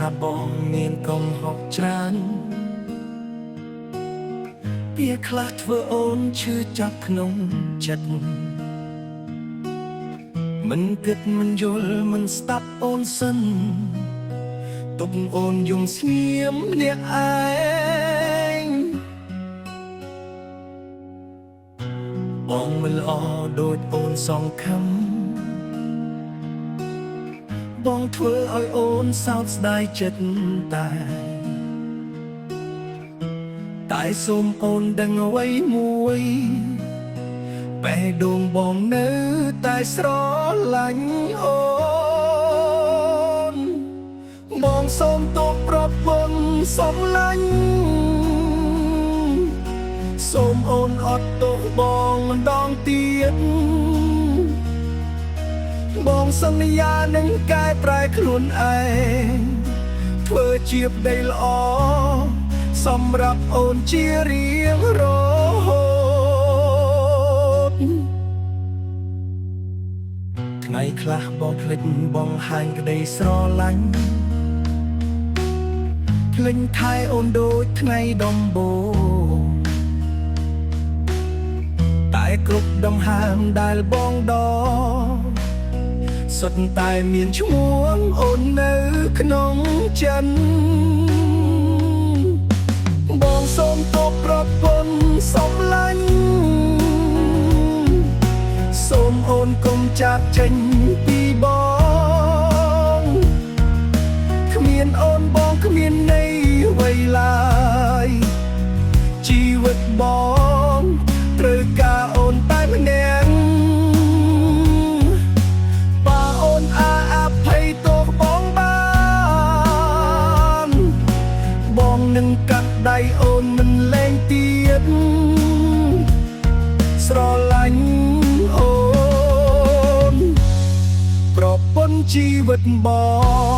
ថាបងមានកំហុសច្រើនពាក្យខ្លះធ្វើអូនឈឺចាប់ក្នុងចិត្តមិនគិតមិនយល់មិនស្ដាប់អូនសិនទុកអូនយំស្ងៀមម្នាក់ឯងបងមិនល្អដូចអូនសងខំបងធ្វើឲ្យអូនសោកស្ដាយចិត្តតែសូមអូនដឹងអ្វីមួយបេះដូងបងនៅតែស្រឡាញ់អូនបងសូមទោសប្រពន្ធសូមឡាញ់សូមអូនអត់ទោសបងម្ដងទៀតបងសន្យានឹងកែប្រែខ្លួនឯងធ្វើជាប្តីល្អសម្រាប់អូនជារៀងរហូតថ្ងៃខ្លះបងភ្លេចបងហាញក្តីស្រឡាញ់ភ្លេចថែអូនដូចថ្ងៃដំបូងតែគ្រប់ដង្ហើមដែលបងដកសុទ្ធតែមានឈ្មោះអូននៅក្នុងចិត្តបងសូមទោសប្រពន្ធសូមឡាញ់សូមអូនកុំចាកចេញពីបងគ្មានអូនបងគ្មានន័យអ្វីឡើយជីវិតបងត្រូវការអូនតែម្នាក់នឹងកាត់ដៃអូនមិនលែងទៀតស្រឡាញ់អូនប្រពន្ធជីវិតបង